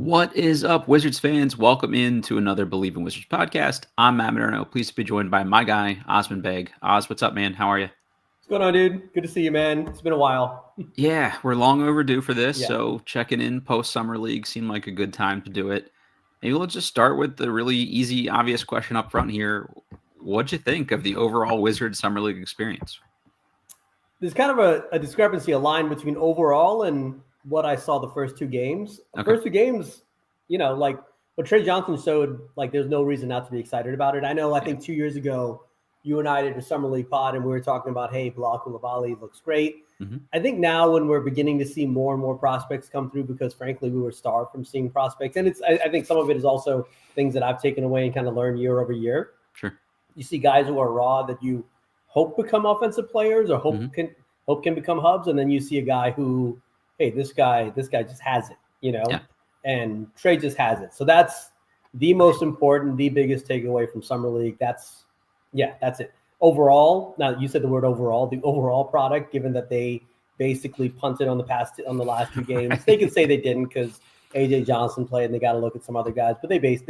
What is up, Wizards fans? Welcome into another Believe in Wizards podcast. I'm Matt Modderno. Pleased to be joined by my guy, Osman Baig. Oz, what's up, man? How are you? What's going on, dude? Good to see you, man. It's been a while. Yeah, we're long overdue for this, Yeah. so checking in post-Summer League seemed like a good time to do it. Maybe let's just start with the really easy, obvious question up front here. What'd you think of the overall Wizards Summer League experience? There's kind of a discrepancy, a line between overall and what I saw the first two games. Okay. First two games, like what Trey Johnson showed, like there's no reason not to be excited about it. I think 2 years ago, you and I did a Summer League pod and we were talking about, hey, Block Coulibaly looks great. Mm-hmm. I think now when we're beginning to see more and more prospects come through, because frankly, we were starved from seeing prospects. And I think some of it is also things that I've taken away and kind of learned year over year. Sure. You see guys who are raw that you hope become offensive players or hope can become hubs, and then you see a guy who, hey, this guy just has it, and Trey just has it. So that's the most important, the biggest takeaway from Summer League. That's it. Overall, now you said the word overall, the overall product, given that they basically punted on the last two games, Right. They can say they didn't because AJ Johnson played and they got to look at some other guys, but they did,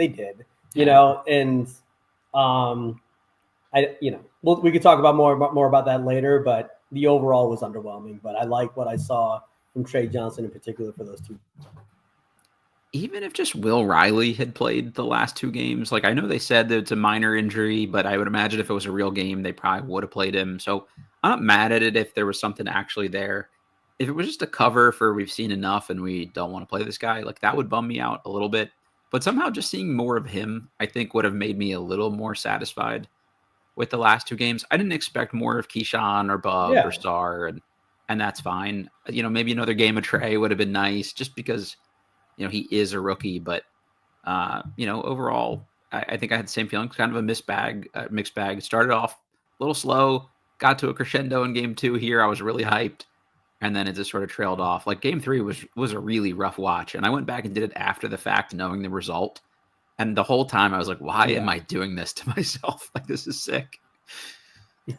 and we could talk about more about that later, but the overall was underwhelming. But I like what I saw from Trey Johnson in particular for those two. Even if just Will Riley had played the last two games, like I know they said that it's a minor injury, but I would imagine if it was a real game, they probably would have played him. So I'm not mad at it if there was something actually there. If it was just a cover for we've seen enough and we don't want to play this guy, like that would bum me out a little bit. But somehow just seeing more of him, I think would have made me a little more satisfied with the last two games. I didn't expect more of Keyshawn or Bub or Star, and that's fine. Maybe another game of Trey would have been nice just because he is a rookie, but overall, I think I had the same feeling. Kind of a mixed bag. It started off a little slow, got to a crescendo in game two here. I was really hyped, and then it just sort of trailed off. Like game three was a really rough watch, and I went back and did it after the fact, knowing the result. And the whole time I was like, why am I doing this to myself? Like, this is sick.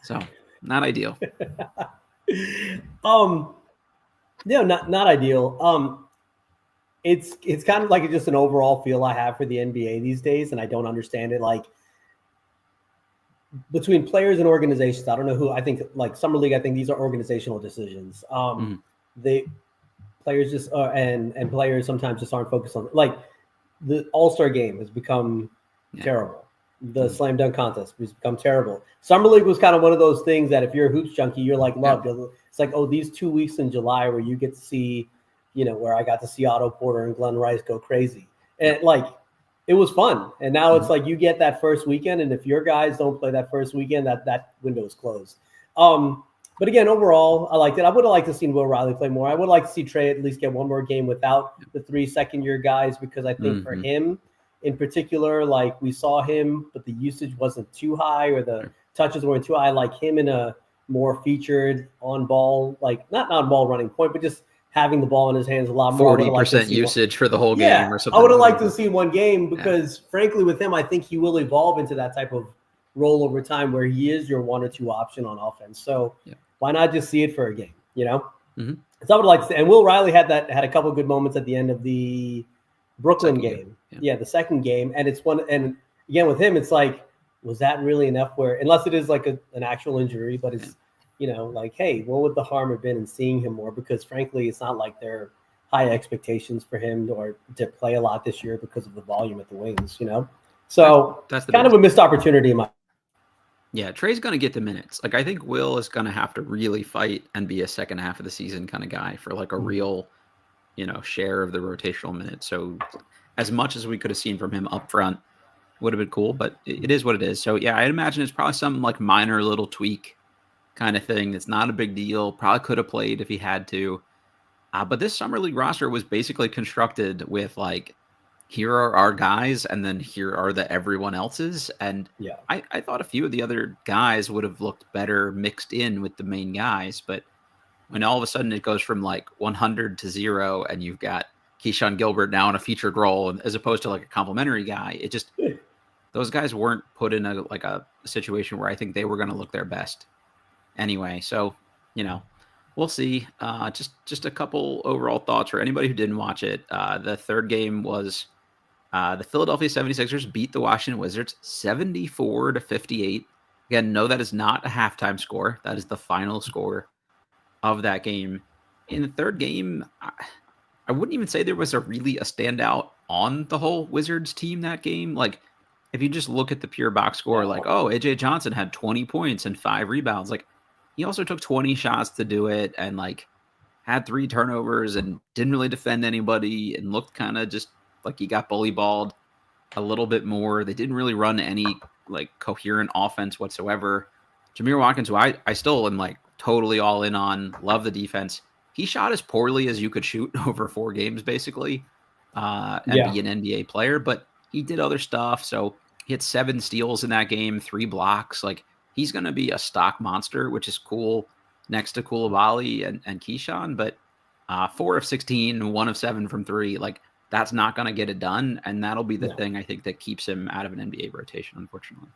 So not ideal. Not ideal. It's kind of like just an overall feel I have for the NBA these days, and I don't understand it. Like between players and organizations, I don't know who. I think like Summer League, I think these are organizational decisions. The players just and players sometimes just aren't focused on like the All-Star game has become terrible. The slam dunk contest has become terrible. Summer League was kind of one of those things that if you're a hoops junkie, you're like loved. It's like, oh, these 2 weeks in July where you get to see, where I got to see Otto Porter and Glenn Rice go crazy. And like, it was fun. And now it's like you get that first weekend. And if your guys don't play that first weekend, that window is closed. But again, overall, I liked it. I would have liked to see Will Riley play more. I would like to see Trey at least get one more game without the 3 second-year guys, because I think for him in particular, like we saw him, but the usage wasn't too high or the touches weren't too high. I like him in a more featured on-ball, like not on-ball running point, but just having the ball in his hands a lot more. 40% usage for the whole game or something. I would have liked to see one game because, frankly, with him, I think he will evolve into that type of role over time where he is your 1 or 2 option on offense. So why not just see it for a game, So I would like to see, and Will Riley had a couple of good moments at the end of the Brooklyn game. The second game. And it's one, and again, with him, it's like, was that really enough where, unless it is like an actual injury, but it's, like, hey, what would the harm have been in seeing him more? Because frankly, it's not like there are high expectations for him or to play a lot this year because of the volume at the wings, So that's kind of a missed opportunity in my. Yeah, Trey's going to get the minutes. Like, I think Will is going to have to really fight and be a second half of the season kind of guy for like a real, share of the rotational minutes. So as much as we could have seen from him up front would have been cool, but it is what it is. So yeah, I'd imagine it's probably some like minor little tweak kind of thing. It's not a big deal. Probably could have played if he had to. But this Summer League roster was basically constructed with like, here are our guys, and then here are the everyone else's. And I thought a few of the other guys would have looked better mixed in with the main guys. But when all of a sudden it goes from like 100 to 0, and you've got Keyshawn Gilbert now in a featured role, as opposed to like a complimentary guy, it just, those guys weren't put in a situation where I think they were going to look their best anyway. So, We'll see. Just a couple overall thoughts for anybody who didn't watch it. The third game was the Philadelphia 76ers beat the Washington Wizards 74-58. Again, no, that is not a halftime score. That is the final score of that game. In the third game, I wouldn't even say there was a standout on the whole Wizards team that game. Like, if you just look at the pure box score, like, oh, AJ Johnson had 20 points and 5 rebounds. Like, he also took 20 shots to do it and like had 3 turnovers and didn't really defend anybody and looked kind of just like he got bully balled a little bit more. They didn't really run any like coherent offense whatsoever. Jameer Watkins, who I still am like totally all in on, love the defense. He shot as poorly as you could shoot over 4 games, basically, and be an NBA player, but he did other stuff. So he had 7 steals in that game, 3 blocks. Like, he's going to be a stock monster, which is cool next to Koulibaly and Keyshawn, but 4 of 16, 1 of 7 from 3, like, that's not going to get it done, and that'll be the thing I think that keeps him out of an NBA rotation, unfortunately.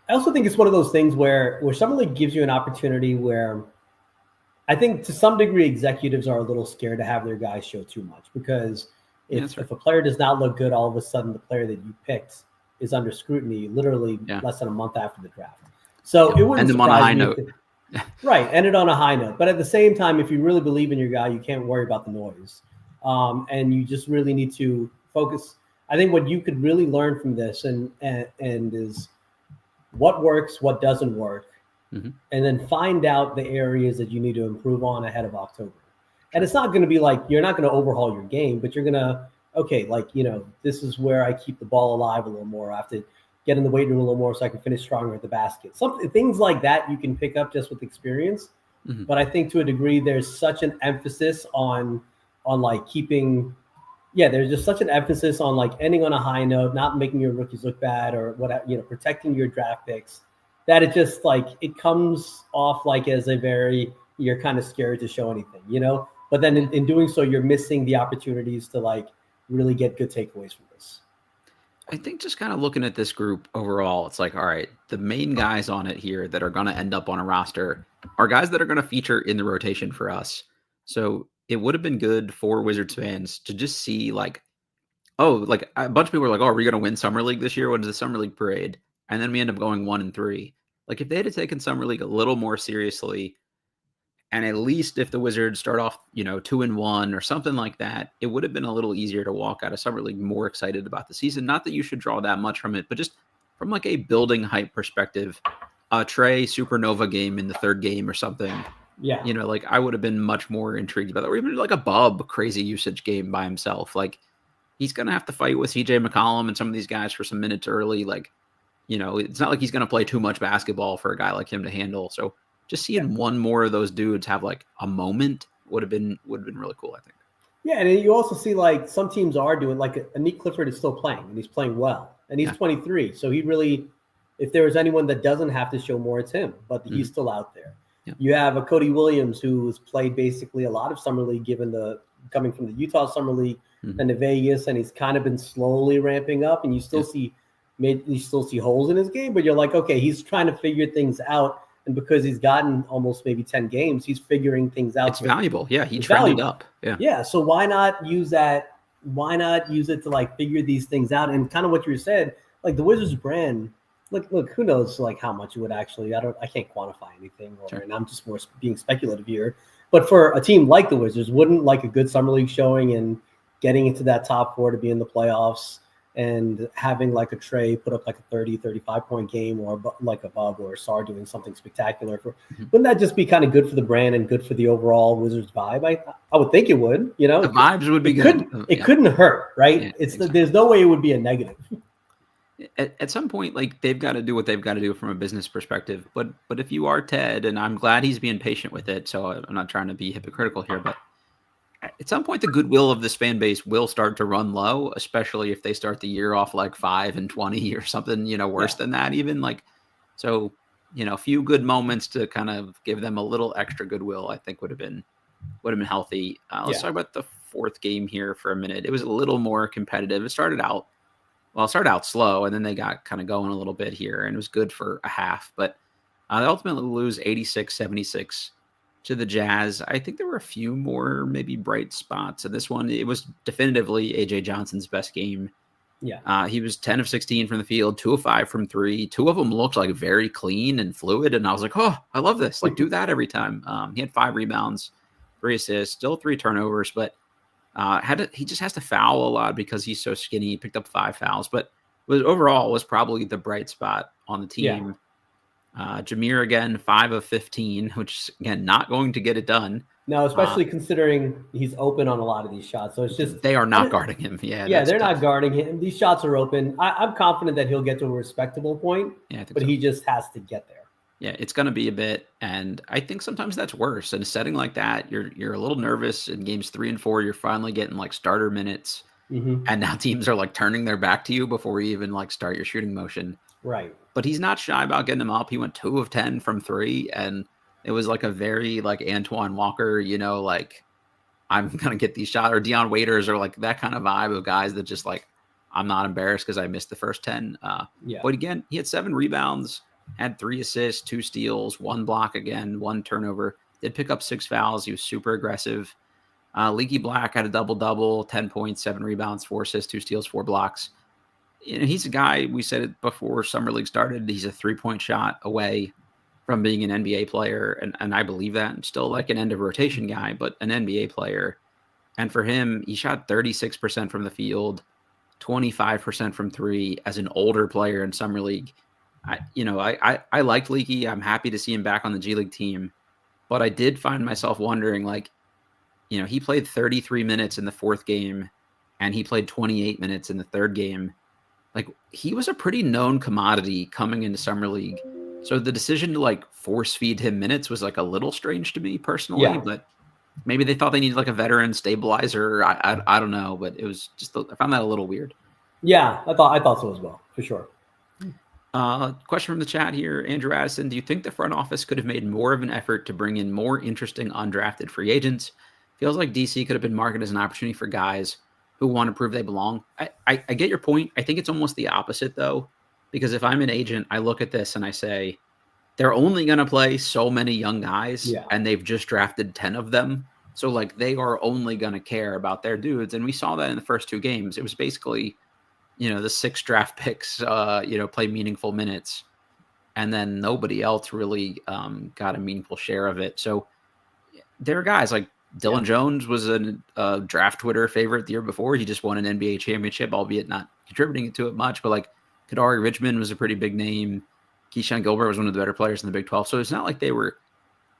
I also think it's one of those things where Summer League gives you an opportunity where I think to some degree executives are a little scared to have their guys show too much, because if a player does not look good, all of a sudden the player that you picked is under scrutiny literally less than a month after the draft. So it wouldn't surprise on a high note. Right, ended on a high note. But at the same time, if you really believe in your guy, you can't worry about the noise. And you just really need to focus. I think what you could really learn from this and is what works, what doesn't work, and then find out the areas that you need to improve on ahead of October. And it's not going to be like, you're not going to overhaul your game, but you're going to, this is where I keep the ball alive a little more. I have to get in the weight room a little more so I can finish stronger at the basket. Things like that you can pick up just with experience. But I think to a degree, there's such an emphasis on like keeping, there's just such an emphasis on like ending on a high note, not making your rookies look bad or protecting your draft picks, that it just like, it comes off like as you're kind of scared to show anything, but then in doing so, you're missing the opportunities to like really get good takeaways from this. I think just kind of looking at this group overall, it's like, all right, the main guys on it here that are going to end up on a roster are guys that are going to feature in the rotation for us. So it would have been good for Wizards fans to just see like, like a bunch of people were like, oh, are we going to win Summer League this year? What is the Summer League parade? And then we end up going 1-3. Like, if they had taken Summer League a little more seriously, and at least if the Wizards start off, 2-1 or something like that, it would have been a little easier to walk out of Summer League more excited about the season. Not that you should draw that much from it, but just from like a building hype perspective, a Trey Supernova game in the third game or something. Yeah. Like, I would have been much more intrigued by that. Or even like a Bub crazy usage game by himself. Like, he's going to have to fight with CJ McCollum and some of these guys for some minutes early. Like, it's not like he's going to play too much basketball for a guy like him to handle. So just seeing one more of those dudes have like a moment would have been really cool, I think. Yeah, and you also see like some teams are doing, like Nick Clifford is still playing and he's playing well, and he's 23. So he really, if there is anyone that doesn't have to show more, it's him. But he's still out there. Yeah. You have a Cody Williams who's played basically a lot of Summer League, coming from the Utah Summer League and to Vegas, and he's kind of been slowly ramping up. And you still see holes in his game, but you're like, okay, he's trying to figure things out. And because he's gotten almost maybe 10 games, he's figuring things out. It's valuable. Yeah, he trended up. Yeah. Yeah, so why not use that? Why not use it to like figure these things out? And kind of what you said, like the Wizards brand, look, who knows like how much it would actually, I can't quantify anything, and I'm just more being speculative here. But for a team like the Wizards, wouldn't like a good Summer League showing and getting into that top 4 to be in the playoffs, and having like a Trey put up like a 30, 35-point game, or like a Bub or a Sar doing something spectacular, wouldn't that just be kind of good for the brand and good for the overall Wizards vibe? I would think it would, The vibes would be good. It couldn't hurt, right? Yeah, exactly. There's no way it would be a negative. At some point, like, they've got to do what they've got to do from a business perspective. But if you are Ted, and I'm glad he's being patient with it, so I'm not trying to be hypocritical here, but at some point, the goodwill of this fan base will start to run low, especially if they start the year off like 5-20 or something, worse than that even. Like, so, a few good moments to kind of give them a little extra goodwill, I think would have been healthy. Let's talk about the fourth game here for a minute. It was a little more competitive. It started out slow, and then they got kind of going a little bit here, and it was good for a half. But they ultimately lose 86-76 to the Jazz. I think there were a few more maybe bright spots. And this one, it was definitively AJ Johnson's best game. Yeah. He was 10 of 16 from the field, 2 of 5 from 3. 2 of them looked like very clean and fluid. And I was like, oh, I love this. Like, do that every time. He had 5 rebounds, 3 assists, still 3 turnovers, but he just has to foul a lot because he's so skinny. He picked up 5 fouls, but overall was probably the bright spot on the team. Jameer again, 5 of 15, which again, not going to get it done. No, especially considering he's open on a lot of these shots. So it's just they are not guarding him. Yeah, they're not guarding him. These shots are open. I'm confident that he'll get to a respectable point. Yeah, I think but so. He just has to get there. Yeah, it's going to be a bit, and I think sometimes that's worse. In a setting like that, you're a little nervous. In games 3 and 4, you're finally getting like starter minutes, and now teams are like turning their back to you before you even like start your shooting motion. Right. But he's not shy about getting them up. He went 2 of 10 from 3, and it was like a very like Antoine Walker, like I'm gonna get these shots, or Deion Waiters, or like that kind of vibe of guys that just like I'm not embarrassed because I missed the first 10. But again, he had 7 rebounds. Had 3 assists, 2 steals, 1 block again, 1 turnover. Did pick up 6 fouls. He was super aggressive. Leaky Black had a double-double, 10 points, 7 rebounds, 4 assists, 2 steals, 4 blocks. He's a guy, we said it before Summer League started, he's a 3-point shot away from being an NBA player, and I believe that. And still like an end-of-rotation guy, but an NBA player. And for him, he shot 36% from the field, 25% from 3 as an older player in Summer League. I liked Leaky. I'm happy to see him back on the G League team, but I did find myself wondering, like, he played 33 minutes in the 4th game, and he played 28 minutes in the 3rd game. Like, he was a pretty known commodity coming into Summer League. So the decision to like force feed him minutes was like a little strange to me personally, but maybe they thought they needed like a veteran stabilizer. I don't know, but it was just, I found that a little weird. Yeah, I thought so as well, for sure. Question from the chat here. Andrew Addison, do you think the front office could have made more of an effort to bring in more interesting undrafted free agents? Feels like DC could have been marketed as an opportunity for guys who want to prove they belong. I get your point. I think it's almost the opposite, though, because if I'm an agent, I look at this and I say, they're only going to play so many young guys, and they've just drafted 10 of them. So, like, they are only going to care about their dudes. And we saw that in the first 2 games. It was basically, the 6 draft picks, play meaningful minutes. And then nobody else really got a meaningful share of it. So there are guys like Dylan Jones was a draft Twitter favorite the year before. He just won an NBA championship, albeit not contributing to it much. But like Kadari Richmond was a pretty big name. Keyshawn Gilbert was one of the better players in the Big 12. So it's not like they were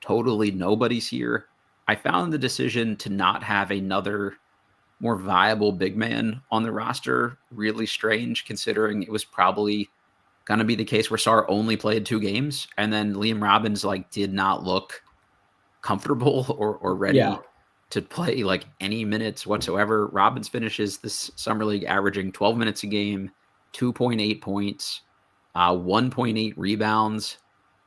totally nobodies here. I found the decision to not have another more viable big man on the roster really strange, considering it was probably going to be the case where Sarr only played 2 games, and then Liam Robbins like did not look comfortable or ready to play like any minutes whatsoever. Robbins finishes this Summer League averaging 12 minutes a game, 2.8 points, 1.8 rebounds.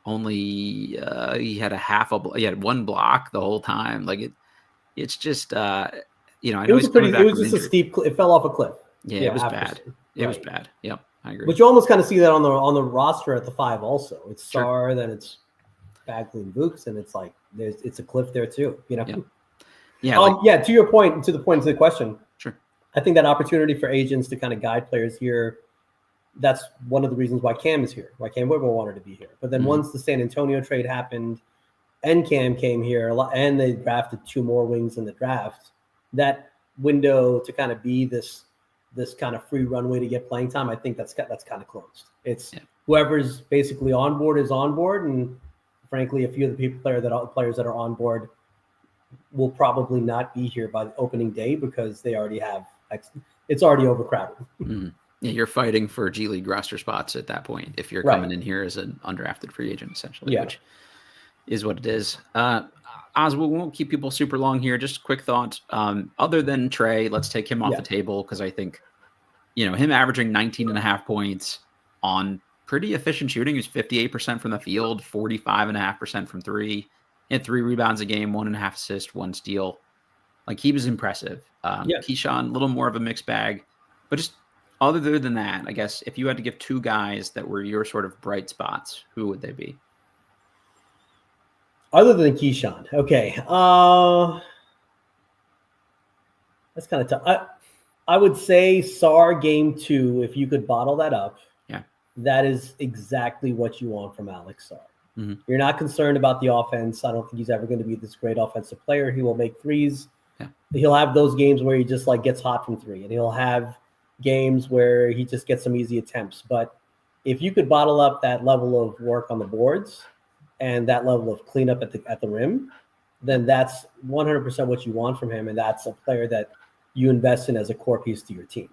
Only he had he had 1 block the whole time. Like it's just I know it was just a steep. It fell off a cliff. Yeah, it was bad. It was bad. Yep, I agree. But you almost kind of see that on the roster at the 5 also. It's Sarr, then it's Bagley and Vooks, and it's like it's a cliff there too. Yeah. To your point, to the point of the question. Sure. I think that opportunity for agents to kind of guide players here. That's one of the reasons why Cam is here. Why Cam Whitmore wanted to be here. But then once the San Antonio trade happened, and Cam came here, and they drafted 2 more wings in the draft, that window to kind of be this kind of free runway to get playing time, I think that's kind of closed. It's whoever's basically on board is on board, and frankly, a few of the players that are on board will probably not be here by the opening day because they already have it's already overcrowded. Yeah, you're fighting for G League roster spots at that point if you're coming in here as an undrafted free agent, essentially, which is what it is. Oz, we won't keep people super long here. Just a quick thought. Other than Trey, let's take him off the table because I think, him averaging 19.5 points on pretty efficient shooting. He was 58% from the field, 45.5% from 3. He had 3 rebounds a game, 1.5 assists, 1 steal. Like, he was impressive. Keyshawn, a little more of a mixed bag. But just other than that, I guess if you had to give 2 guys that were your sort of bright spots, who would they be? Other than Keyshawn, okay. That's kind of tough. I would say SAR game 2. If you could bottle that up, Yeah. that is exactly what you want from Alex SAR. Mm-hmm. You're not concerned about the offense. I don't think he's ever going to be this great offensive player. He will make threes. Yeah. He'll have those games where he just like gets hot from three, and he'll have games where he just gets some easy attempts. But if you could bottle up that level of work on the boards and that level of cleanup at the rim, then that's 100% what you want from him, and that's a player that you invest in as a core piece to your team.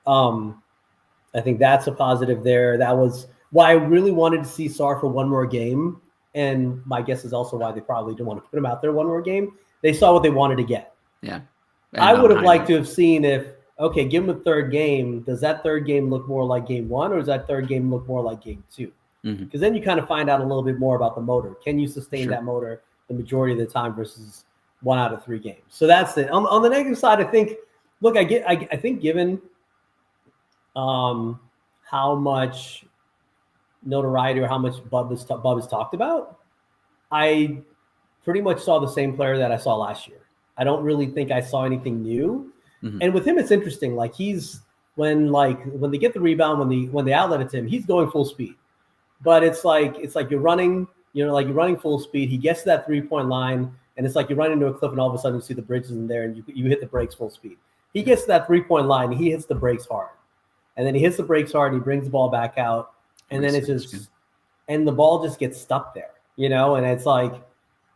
I think that's a positive there. That was why I really wanted to see Sarr for one more game, and my guess is also why they probably didn't want to put him out there one more game. They saw what they wanted to get. Yeah. I would have liked to have seen if, okay, give him a third game. Does that third game look more like game 1, or does that third game look more like game 2? Because then you kind of find out a little bit more about the motor. Can you sustain that motor the majority of the time versus 1 out of 3 games? So that's it. On the negative side, I think, look, I think given how much notoriety or how much Bub is talked about, I pretty much saw the same player that I saw last year. I don't really think I saw anything new. And with him, it's interesting. Like when they get the rebound, when they outlet it to him, he's going full speed. But it's like you're running, like you're running full speed. He gets to that 3-point line, and it's like you run into a cliff, and all of a sudden you see the bridges in there, and you hit the brakes full speed. He gets to that 3-point line, and he hits the brakes hard. And then he hits the brakes hard, and he brings the ball back out, and then it's just, and the ball just gets stuck there, and it's like,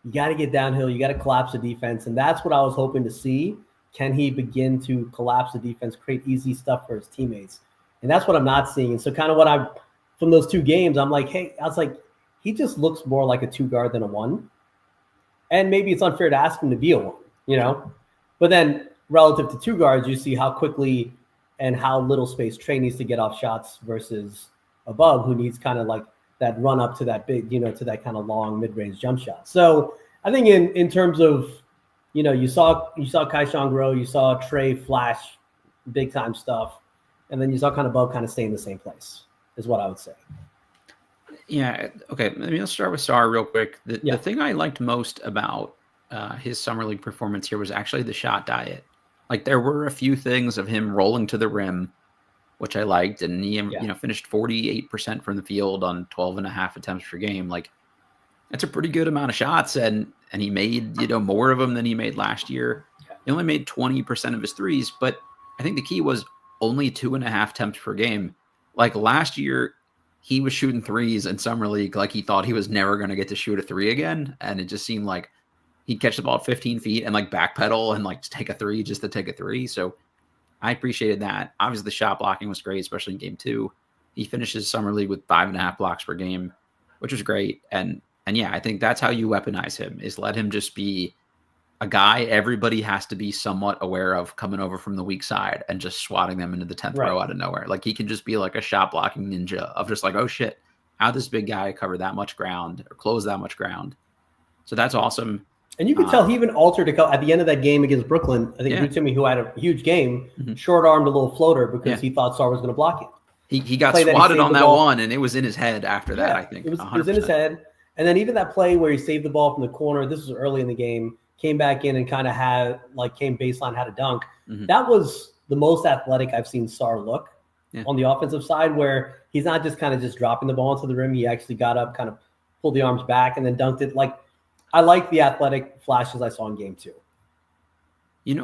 you got to get downhill. You got to collapse the defense. And that's what I was hoping to see. Can he begin to collapse the defense, create easy stuff for his teammates? And that's what I'm not seeing. And so kind of from those 2 games, I'm like, hey, I was like, he just looks more like a 2 guard than a 1. And maybe it's unfair to ask him to be a 1, But then relative to 2 guards, you see how quickly and how little space Trey needs to get off shots versus above, who needs kind of like that run up to that big, to that kind of long mid-range jump shot. So I think in terms of, you saw Kaishan grow, you saw Trey flash big time stuff, and then you saw kind of Bub kind of stay in the same place, is what I would say. Yeah. Okay. Let's start with Sarr real quick. The thing I liked most about his summer league performance here was actually the shot diet. Like there were a few things of him rolling to the rim, which I liked, and he finished 48% from the field on 12.5 attempts per game. Like that's a pretty good amount of shots, and he made more of them than he made last year. He only made 20% of his threes, but I think the key was only 2.5 attempts per game. Like last year, he was shooting threes in summer league like he thought he was never going to get to shoot a 3 again, and it just seemed like he'd catch the ball at 15 feet and like backpedal and like take a 3 just to take a 3. So I appreciated that. Obviously, the shot blocking was great, especially in game 2. He finishes summer league with 5.5 blocks per game, which was great. And yeah, I think that's how you weaponize him, is let him just be a guy everybody has to be somewhat aware of coming over from the weak side and just swatting them into the 10th row out of nowhere. Like he can just be like a shot blocking ninja of just like, oh shit, how this big guy cover that much ground or close that much ground. So that's awesome. And you could tell he even altered at the end of that game against Brooklyn. I think Drew Timmy, who had a huge game, short-armed a little floater because he thought Sarr was going to block it. He got swatted on that one, and it was in his head after that, I think. It was in his head. And then even that play where he saved the ball from the corner, this was early in the game, came back in and kind of came baseline, had a dunk. That was the most athletic I've seen Sarr look on the offensive side, where he's not just kind of just dropping the ball into the rim. He actually got up, kind of pulled the arms back, and then dunked it. Like, I like the athletic flashes I saw in game 2.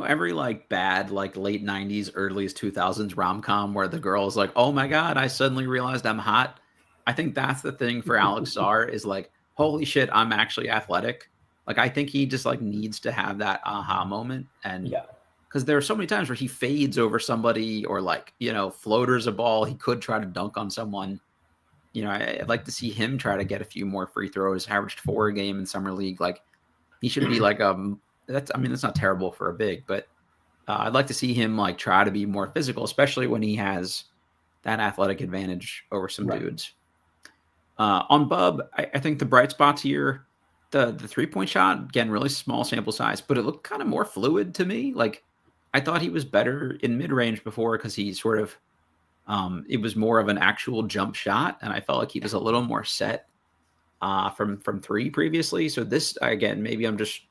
Every bad late 90s, earliest 2000s rom-com where the girl is like, oh my God, I suddenly realized I'm hot. I think that's the thing for Alex Sarr is like, holy shit, I'm actually athletic. Like, I think he just needs to have that aha moment. And because there are so many times where he fades over somebody or floaters a ball. He could try to dunk on someone. I'd like to see him try to get a few more free throws. Averaged 4 a game in summer league. Like he should be that's not terrible for a big, but I'd like to see him try to be more physical, especially when he has that athletic advantage over some dudes. On Bub, I think the bright spots here, the 3-point shot, again, really small sample size, but it looked kind of more fluid to me. Like I thought he was better in mid-range before because he sort of it was more of an actual jump shot, and I felt like he was a little more set. from three previously. So this, again, maybe I'm just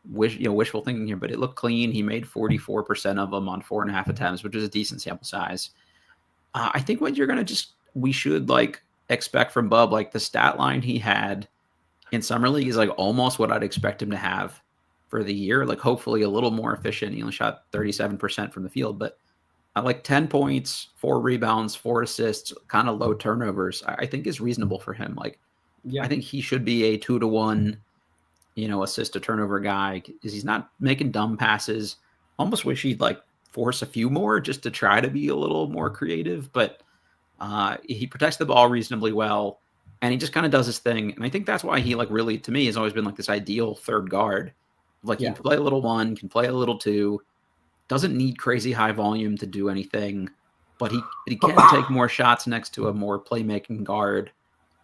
wishful thinking here, but it looked clean. He made 44% of them on 4.5 attempts, which is a decent sample size. I think what we should like expect from Bub, like the stat line he had in summer league is like almost what I'd expect him to have for the year. Like hopefully a little more efficient. He only shot 37% from the field, but like 10 points, 4 rebounds, 4 assists, kind of low turnovers, I think is reasonable for him. Like, I think he should be a 2-to-1, assist to turnover guy, because he's not making dumb passes. Almost wish he'd like force a few more just to try to be a little more creative, but he protects the ball reasonably well, and he just kind of does his thing. And I think that's why he like really, to me, has always been like this ideal third guard. Like he can play a little 1, can play a little 2, doesn't need crazy high volume to do anything, but he can take more shots next to a more playmaking guard,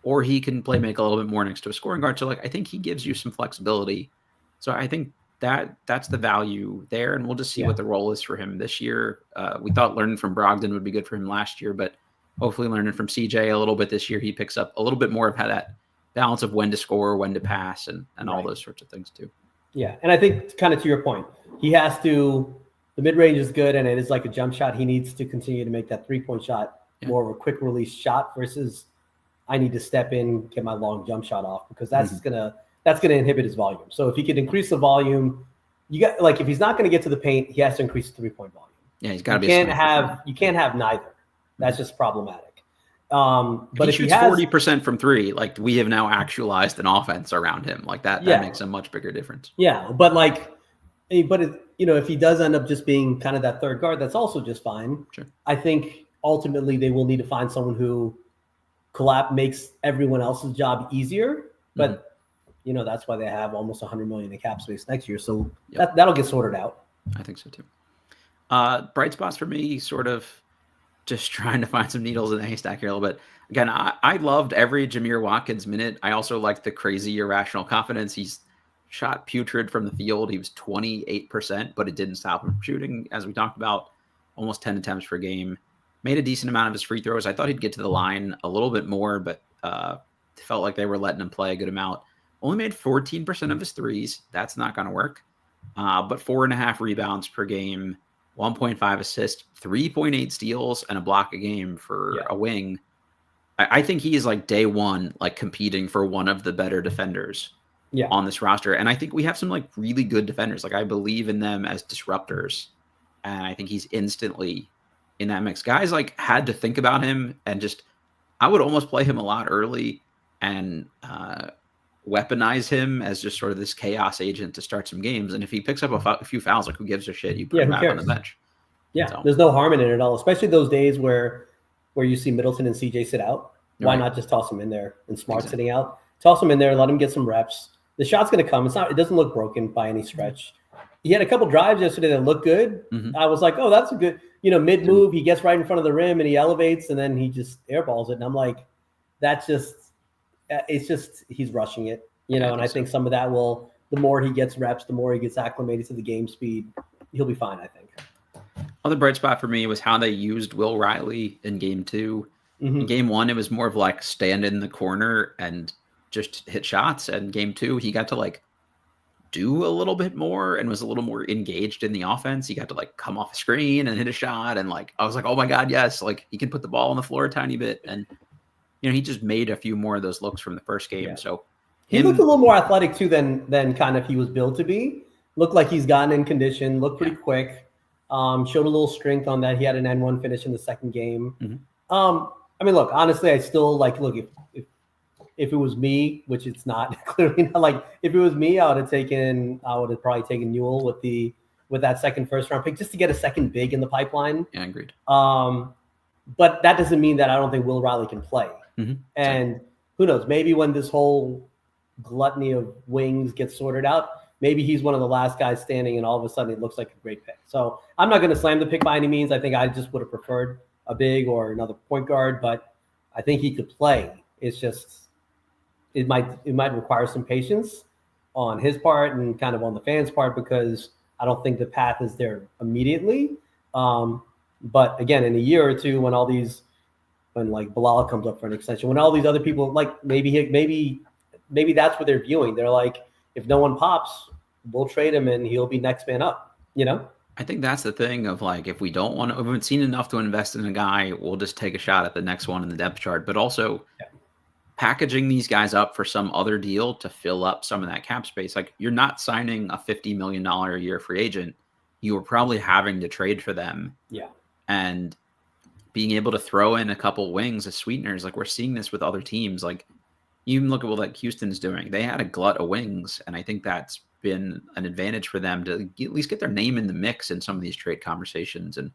or he can play make a little bit more next to a scoring guard. So like I think he gives you some flexibility. So I think that's the value there, and we'll just see what the role is for him this year. We thought learning from Brogdon would be good for him last year, but hopefully learning from CJ a little bit this year, he picks up a little bit more of how that balance of when to score, when to pass, and all those sorts of things too. Yeah, and I think kind of to your point, he has to. The mid-range is good, and it is like a jump shot. He needs to continue to make that three-point shot more of a quick release shot versus I need to step in, get my long jump shot off, because that's gonna inhibit his volume. So if he could increase the volume, if he's not going to get to the paint, he has to increase the 3-point volume. Yeah, he's got to be. You can't have neither. That's just problematic. But if he shoots 40% from 3, like we have now actualized an offense around him, like that makes a much bigger difference. Yeah, but if he does end up just being kind of that third guard, that's also just fine. Sure. I think ultimately they will need to find someone who makes everyone else's job easier. But that's why they have almost $100 million in cap space next year. So that'll get sorted out. I think so too. Bright spots for me, sort of just trying to find some needles in the haystack here a little bit. Again, I loved every Jameer Watkins minute. I also liked the crazy irrational confidence. He's shot putrid from the field. He was 28%, but it didn't stop him from shooting, as we talked about, almost 10 attempts per game. Made a decent amount of his free throws. I thought he'd get to the line a little bit more, but felt like they were letting him play a good amount. Only made 14% of his threes. That's not going to work. But 4.5 rebounds per game, 1.5 assists, 3.8 steals, and a block a game for a wing. I think he is like day one, like competing for one of the better defenders on this roster. And I think we have some like really good defenders. Like I believe in them as disruptors. And I think he's instantly in that mix. Guys like had to think about him and just, I would almost play him a lot early and weaponize him as just sort of this chaos agent to start some games. And if he picks up a few fouls, like who gives a shit? You put him back on the bench. Yeah, so there's no harm in it at all, especially those days where you see Middleton and CJ sit out. Why not just toss him in there and Smart sitting out? Toss him in there, let him get some reps. The shot's going to come. It doesn't look broken by any stretch. He had a couple drives yesterday that looked good. I was like, oh, that's a good, mid move. He gets right in front of the rim and he elevates and then he just airballs it. And I'm like, it's just, he's rushing it, and I think some of that the more he gets reps, the more he gets acclimated to the game speed, he'll be fine, I think. Other bright spot for me was how they used Will Riley in game 2. In game 1, it was more of like stand in the corner and just hit shots. And game 2, he got to like do a little bit more and was a little more engaged in the offense. He got to like come off a screen and hit a shot. And like, I was like, oh my God, yes. Like he can put the ball on the floor a tiny bit. And, he just made a few more of those looks from the first game. Yeah. So he looked a little more athletic too than kind of he was built to be. Looked like he's gotten in condition, looked pretty quick. Showed a little strength on that. He had an N1 finish in the second game. I mean, look, honestly, I still look, if it was me, which it's not clearly not, like if it was me, I would have probably taken Newell with that second first round pick just to get a second big in the pipeline. Yeah, agreed. But that doesn't mean that I don't think Will Riley can play. And who knows, maybe when this whole gluttony of wings gets sorted out, maybe he's one of the last guys standing and all of a sudden it looks like a great pick. So I'm not going to slam the pick by any means. I think I just would have preferred a big or another point guard, but I think he could play. It's just, it might require some patience on his part and kind of on the fans' part, because I don't think the path is there immediately. But again, in a year or two, when like Bilal comes up for an extension, when all these other people, like maybe maybe that's what they're viewing. They're like, if no one pops, we'll trade him and he'll be next man up, you know? I think that's the thing of like, if we don't want to, if we haven't seen enough to invest in a guy, we'll just take a shot at the next one in the depth chart. But also packaging these guys up for some other deal to fill up some of that cap space. Like, you're not signing a $50 million a year free agent. You were probably having to trade for them. Yeah. And being able to throw in a couple wings as sweeteners, like we're seeing this with other teams. Like, you even look at what like Houston's doing. They had a glut of wings, and I think that's been an advantage for them to at least get their name in the mix in some of these trade conversations. And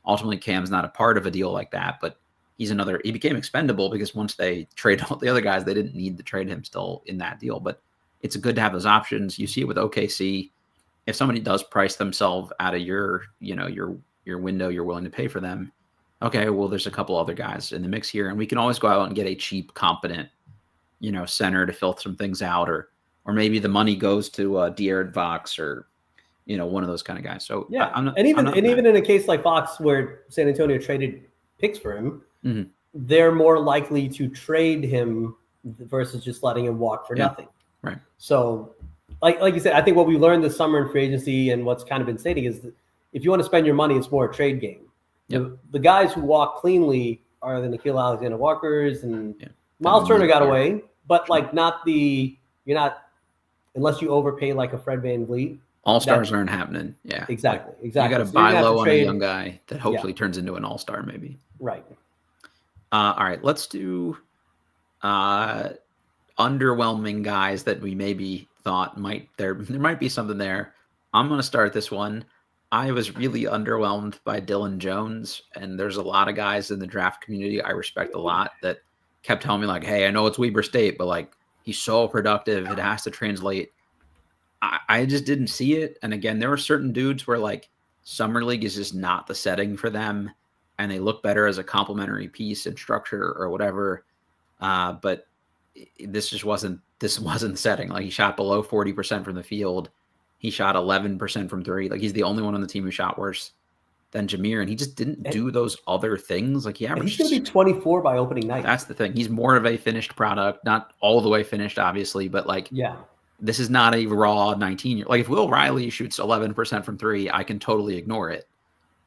ultimately, Cam's not a part of a deal like that, but he became expendable because once they trade all the other guys, they didn't need to trade him still in that deal. But it's good to have those options. You see it with OKC. If somebody does price themselves out of your window, you're willing to pay for them. Okay, well, there's a couple other guys in the mix here, and we can always go out and get a cheap, competent, center to fill some things out, or maybe the money goes to De'Aaron Fox or one of those kind of guys. So yeah, even in a case like Fox where San Antonio traded picks for him, they're more likely to trade him versus just letting him walk for nothing. Right. So, like you said, I think what we learned this summer in free agency and what's kind of been stating is that if you want to spend your money, it's more a trade game. Yep. The guys who walk cleanly are the Nickeil Alexander-Walkers and Miles Turner got away, but you're not, unless you overpay like a Fred VanVleet. All-stars aren't happening. Yeah. Exactly. You got to buy low on a young guy that hopefully turns into an all-star maybe. Right. All right. Let's do underwhelming guys that we maybe thought there might be something there. I'm going to start this one. I was really underwhelmed by Dylan Jones, and there's a lot of guys in the draft community I respect a lot that kept telling me like, hey, I know it's Weber State, but like, he's so productive. It has to translate. I just didn't see it. And again, there were certain dudes where like summer league is just not the setting for them, and they look better as a complementary piece and structure or whatever. But this wasn't the setting. Like, he shot below 40% from the field. He shot 11% from three. Like, he's the only one on the team who shot worse than Jameer, and he just didn't do those other things. Like, he's going to be 24 by opening night. That's the thing. He's more of a finished product, not all the way finished, obviously, but like, this is not a raw 19-year. Like, if Will Riley shoots 11% from three, I can totally ignore it.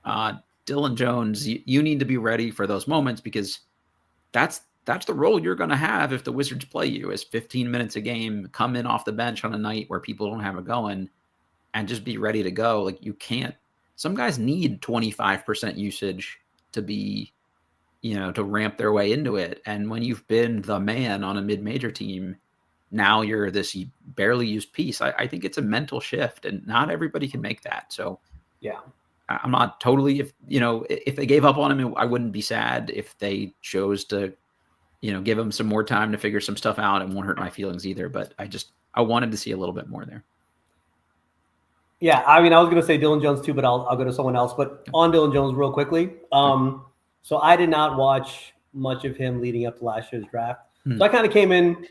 Dylan Jones, you need to be ready for those moments, because that's the role you're going to have if the Wizards play you, is 15 minutes a game, come in off the bench on a night where people don't have it going, and just be ready to go. Like, you can't. Some guys need 25% usage to be, to ramp their way into it. And when you've been the man on a mid-major team, now you're this barely used piece. I think it's a mental shift, and not everybody can make that. So yeah, I'm not totally, if they gave up on him, I wouldn't be sad. If they chose to, give him some more time to figure some stuff out, it won't hurt my feelings either. But I wanted to see a little bit more there. Yeah, I mean, I was going to say Dylan Jones too, but I'll go to someone else. But on Dylan Jones real quickly. So I did not watch much of him leading up to last year's draft. So I kind of came in,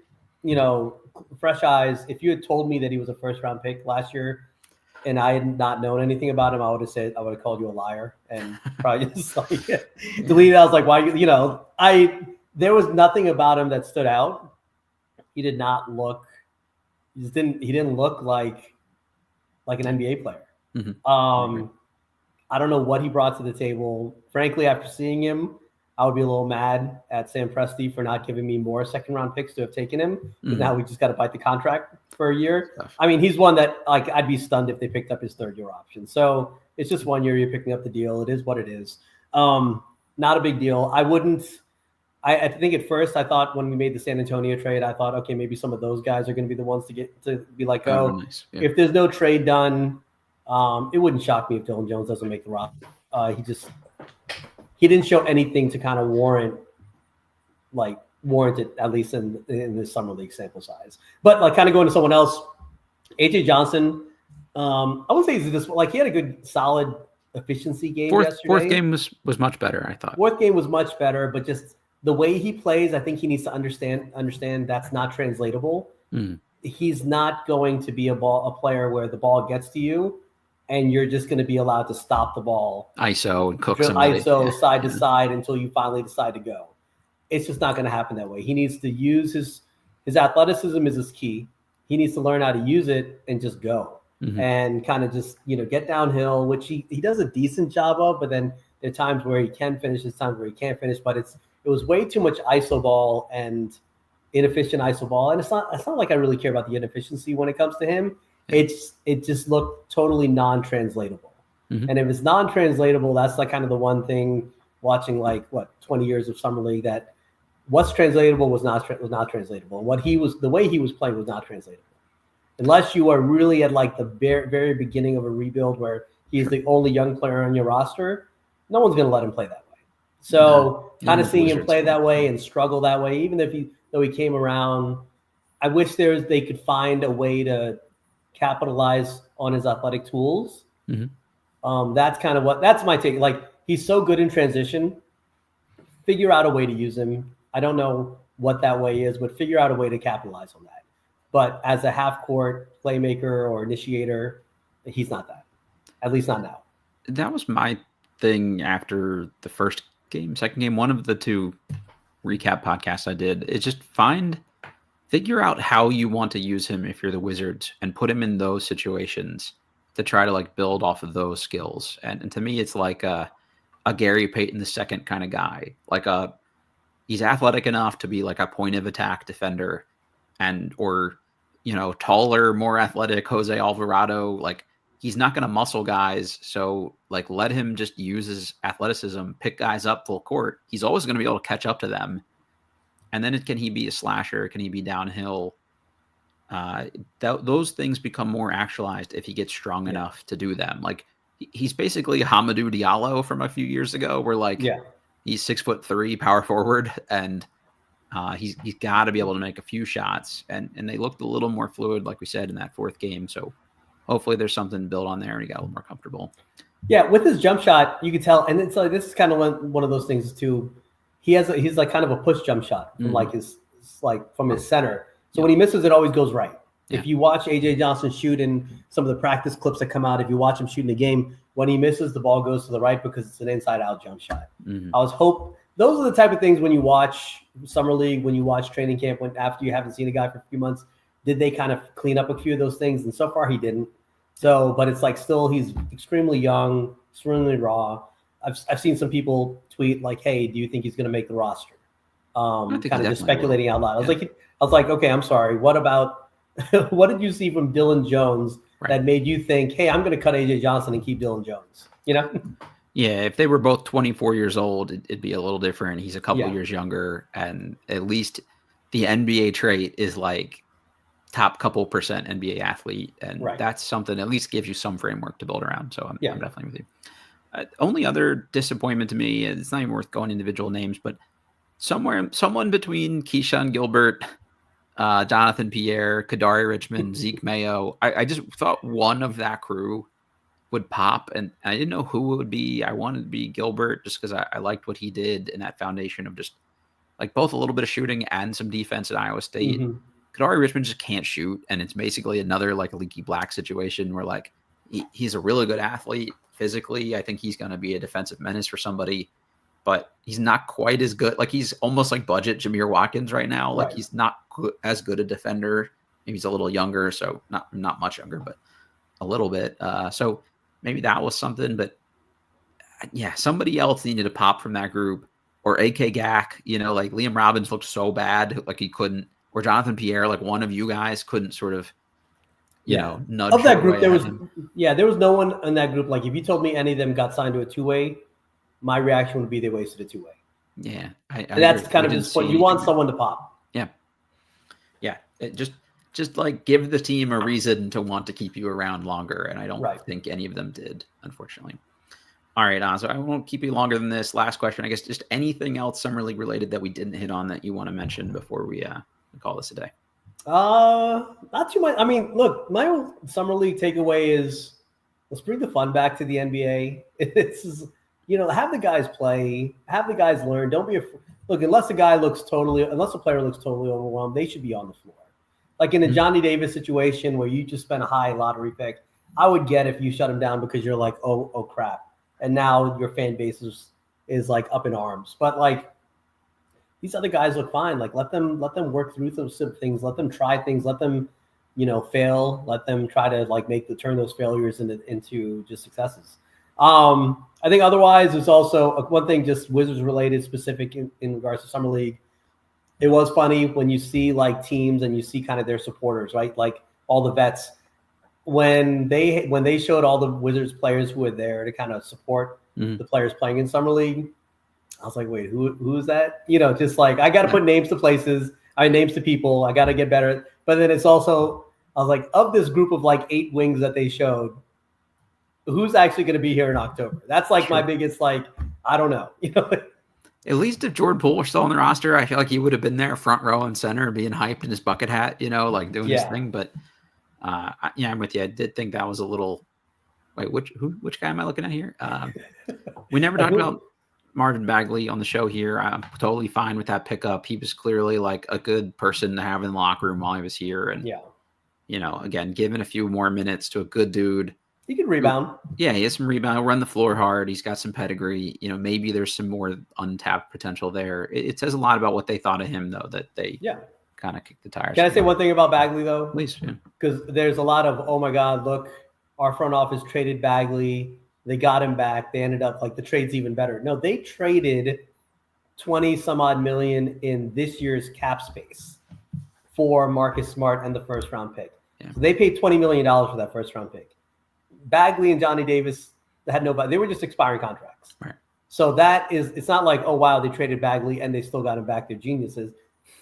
fresh eyes. If you had told me that he was a first-round pick last year and I had not known anything about him, I would have called you a liar and probably just deleted. I was like, why? There was nothing about him that stood out. He did not look. He didn't look like an NBA player. I don't know what he brought to the table. Frankly, after seeing him, I would be a little mad at Sam Presti for not giving me more second-round picks to have taken him. Because now we just got to bite the contract for a year. I mean, he's one that I'd be stunned if they picked up his third-year option. So it's just 1 year. You're picking up the deal. It is what it is. Not a big deal. I think at first I thought when we made the San Antonio trade, I thought, okay, maybe some of those guys are going to be the ones to be like, nice. If there's no trade done, it wouldn't shock me if Dylan Jones doesn't make the roster. He didn't show anything to kind of warrant it, at least in this summer league sample size. But kind of going to someone else, AJ Johnson. I would say he's he had a good solid efficiency game yesterday. Fourth game was much better, I thought. Fourth game was much better, but just the way he plays, I think he needs to understand that's not translatable. He's not going to be a player where the ball gets to you and you're just going to be allowed to stop the ball. ISO and cook somebody. Side to side until you finally decide to go. It's just not going to happen that way. He needs to use his athleticism is his key. He needs to learn how to use it and just go and kind of just, get downhill, which he does a decent job of, but then there are times where he can finish, there's times where he can't finish, but it was way too much iso ball and inefficient iso ball. And it's not like I really care about the inefficiency when it comes to him. It just looked totally non-translatable. And if it's non-translatable, that's like kind of the one thing watching 20 years of Summer League, that what's translatable was not translatable. The way he was playing was not translatable. Unless you are really at like the very, very beginning of a rebuild where he's the only young player on your roster, no one's going to let him play that way. So kind of seeing him play that way and struggle that way, even though he came around, I wish they could find a way to capitalize on his athletic tools. That's my take. Like, he's so good in transition. Figure out a way to use him. I don't know what that way is, but figure out a way to capitalize on that. But as a half-court playmaker or initiator, he's not that. At least not now. That was my thing after the first game, second game. One of the two recap podcasts I did is just figure out how you want to use him if you're the Wizards and put him in those situations to try to like build off of those skills. And to me, it's like a Gary Payton II kind of guy. Like he's athletic enough to be like a point of attack defender or taller, more athletic Jose Alvarado. Like, he's not going to muscle guys. So like, let him just use his athleticism, pick guys up full court. He's always going to be able to catch up to them. And then can he be a slasher? Can he be downhill? Those things become more actualized if he gets strong enough to do them. Like, he's basically Hamidou Diallo from a few years ago, where he's 6'3" power forward, and he's got to be able to make a few shots. And they looked a little more fluid, like we said, in that fourth game. So hopefully there's something built on there and he got a little more comfortable. Yeah, with his jump shot, you could tell, and it's like this is kind of one of those things too. He's like kind of a push jump shot from from his center. So when he misses, it always goes right. Yeah. If you watch AJ Johnson shoot in some of the practice clips that come out, if you watch him shoot in the game, when he misses, the ball goes to the right because it's an inside-out jump shot. Those are the type of things when you watch Summer League, when you watch training camp, after you haven't seen a guy for a few months, did they kind of clean up a few of those things? And so far he didn't. So, but it's like still he's extremely young, extremely raw. I've seen some people tweet like, "Hey, do you think he's going to make the roster?" Kind of just speculating out loud. I was like, okay, I'm sorry. What about what did you see from Dylan Jones that made you think, hey, I'm going to cut AJ Johnson and keep Dylan Jones? Yeah, if they were both 24 years old, it'd be a little different. He's a couple years younger, and at least the NBA trait is like top couple percent NBA athlete, and that's something that at least gives you some framework to build around. So I'm definitely with you. Only other disappointment to me, it's not even worth going individual names, but someone between Keyshawn Gilbert, Jonathan Pierre, Kadari Richmond, Zeke Mayo. I just thought one of that crew would pop, and I didn't know who it would be. I wanted to be Gilbert just because I liked what he did in that foundation of just like both a little bit of shooting and some defense at Iowa State. Kadari Richmond just can't shoot, and it's basically another like Leaky Black situation where like he's a really good athlete physically. I think he's going to be a defensive menace for somebody, but he's not quite as good. Like, he's almost like budget Jameer Watkins right now. Like, he's not as good a defender. Maybe he's a little younger, so not much younger, but a little bit. So maybe that was something, but yeah, somebody else needed to pop from that group, or AK Gak, like Liam Robbins looked so bad, like he couldn't, or Jonathan Pierre, like one of you guys couldn't sort of, nudge of that group. There was no one in that group. Like, if you told me any of them got signed to a two-way, my reaction would be they wasted a two-way. Yeah. That's kind of just what you want someone to pop. Yeah. Yeah. It just like give the team a reason to want to keep you around longer. And I don't think any of them did, unfortunately. All right. So I won't keep you longer than this. Last question, I guess, just anything else Summer League related that we didn't hit on that you want to mention before we call this a day? Not too much. I mean, look, my old Summer League takeaway is let's bring the fun back to the NBA. Have the guys play, have the guys learn. Don't be afraid. Look, unless a player looks totally overwhelmed, they should be on the floor. Like in a Johnny Davis situation where you just spent a high lottery pick, I would get if you shut him down because you're like, oh crap. And now your fan base is like up in arms. But like these other guys look fine. Like let them work through some things. Let them try things. Let them, fail. Let them try to like turn those failures into just successes. I think otherwise there's also one thing just Wizards related specific in regards to Summer League. It was funny when you see like teams and you see kind of their supporters, right? Like all the vets. When they showed all the Wizards players who were there to kind of support the players playing in Summer League, I was like, wait, who is that? Just like I got to put names to places, names to people. I got to get better. But then it's also, I was like, of this group of like 8 wings that they showed, who's actually going to be here in October? That's like my biggest, like, I don't know. At least if Jordan Poole were still on the roster, I feel like he would have been there front row and center being hyped in his bucket hat, like doing his thing. But I'm with you. I did think that was a little. Wait, which guy am I looking at here? We never talked about Marvin Bagley on the show here. I'm totally fine with that pickup. He was clearly like a good person to have in the locker room while he was here. And, again, given a few more minutes to a good dude. He can rebound. He has some rebound. He'll run the floor hard. He's got some pedigree. Maybe there's some more untapped potential there. It says a lot about what they thought of him, though, that they kind of kicked the tires. Can I say one thing about Bagley, though? Please, because there's a lot of, oh my God, look, our front office traded Bagley. They got him back. They ended up like the trade's even better. No, they traded 20 some odd million in this year's cap space for Marcus Smart and the first round pick. Yeah. So they paid $20 million for that first round pick. Bagley and Johnny Davis had they were just expiring contracts. Right. So it's not like, oh, wow, they traded Bagley and they still got him back. They're geniuses.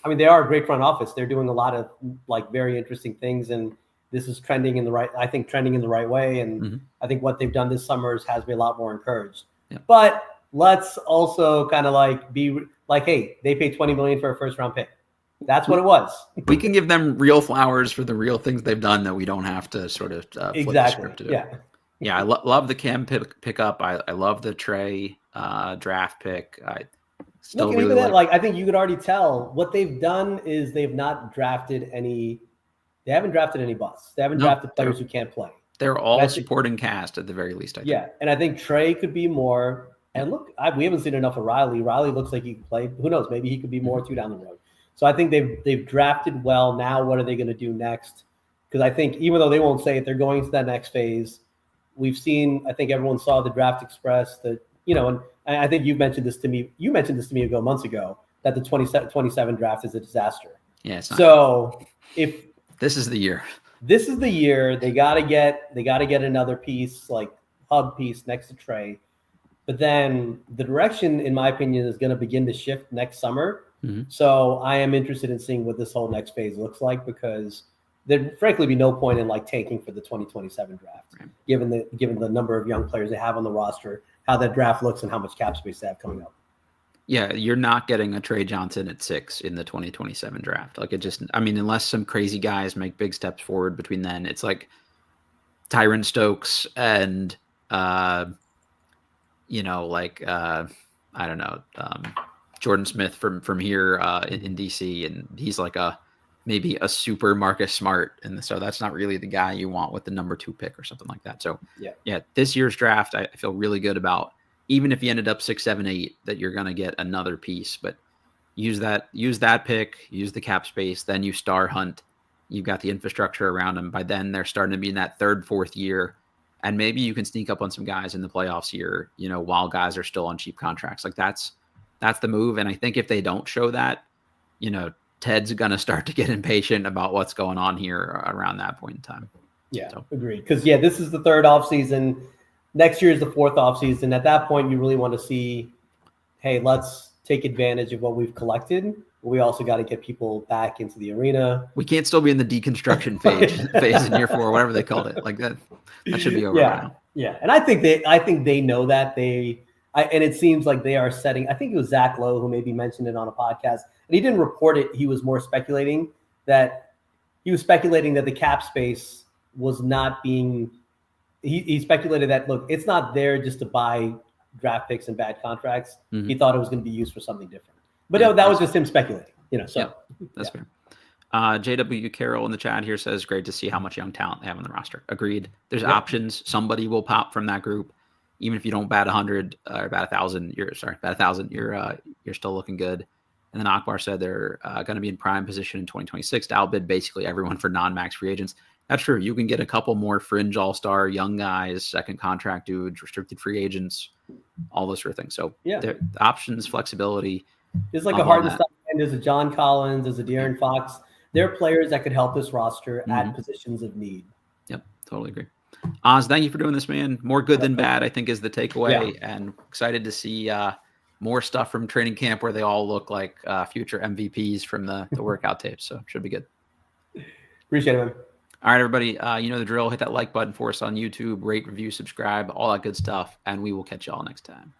I mean, they are a great front office. They're doing a lot of like very interesting things. And this is trending in the right way. And I think what they've done this summer has me a lot more encouraged. Yeah. But let's also kind of like be like, hey, they paid $20 million for a first round pick. That's what it was. We can give them real flowers for the real things they've done that we don't have to sort of flip the script to do. Yeah. I love the Cam pickup. I love the Trey draft pick. I still really like I think you could already tell what they've done is they haven't drafted any busts. They haven't drafted players who can't play. They're all supporting cast at the very least, I think. Yeah, and I think Trey could be more. And look, we haven't seen enough of Riley. Riley looks like he can play. Who knows? Maybe he could be more too down the road. So I think they've drafted well. Now what are they going to do next? Because I think even though they won't say it, they're going to that next phase. We've seen. I think everyone saw the Draft Express. That and I think you mentioned this to me. You mentioned this to me months ago that the 27 draft is a disaster. Yeah. It's not so if this is the year. This is the year they gotta get another piece, like hub piece next to Trey. But then the direction, in my opinion, is going to begin to shift next summer. So I am interested in seeing what this whole next phase looks like because there'd frankly be no point in like tanking for the 2027 draft, given the number of young players they have on the roster, how that draft looks, and how much cap space they have coming up. Yeah, you're not getting a Trey Johnson at 6 in the 2027 draft. Like unless some crazy guys make big steps forward between then, it's like Tyron Stokes and, I don't know, Jordan Smith from here in DC, and he's like maybe a super Marcus Smart, and so that's not really the guy you want with the number 2 pick or something like that. So this year's draft, I feel really good about. Even if you ended up 6, 7, 8, that you're going to get another piece, but use that pick, use the cap space, then you star hunt. You've got the infrastructure around them. By then they're starting to be in that 3rd, 4th year. And maybe you can sneak up on some guys in the playoffs here, while guys are still on cheap contracts. Like that's the move. And I think if they don't show that, Ted's going to start to get impatient about what's going on here around that point in time. Yeah, agreed. Because this is the 3rd offseason. Next year is the 4th offseason. At that point, you really want to see, hey, let's take advantage of what we've collected. We also got to get people back into the arena. We can't still be in the deconstruction phase in year 4, whatever they called it. Like that should be over now. Yeah, and I think they know that and it seems like they are setting. I think it was Zach Lowe who maybe mentioned it on a podcast, and he didn't report it. He was more speculating that the cap space was not being. He speculated that, look, it's not there just to buy draft picks and bad contracts. He thought it was going to be used for something different. But that was just him speculating, so. Yeah, that's fair. JW Carroll in the chat here says, great to see how much young talent they have on the roster. Agreed. There's options. Somebody will pop from that group. Even if you don't bat 100 or bat 1,000, you're still looking good. And then Akbar said they're going to be in prime position in 2026 to outbid basically everyone for non-max free agents. That's true. You can get a couple more fringe all-star young guys, second contract dudes, restricted free agents, all those sort of things. So the options, flexibility. There's like a Hartenstein, there's a John Collins, there's a De'Aaron Fox. They're players that could help this roster at positions of need. Yep, totally agree. Oz, thank you for doing this, man. More good than bad, I think, is the takeaway. And excited to see more stuff from training camp where they all look like future MVPs from the workout tapes. So should be good. Appreciate it, man. All right, everybody. You know the drill. Hit that like button for us on YouTube, rate, review, subscribe, all that good stuff. And we will catch you all next time.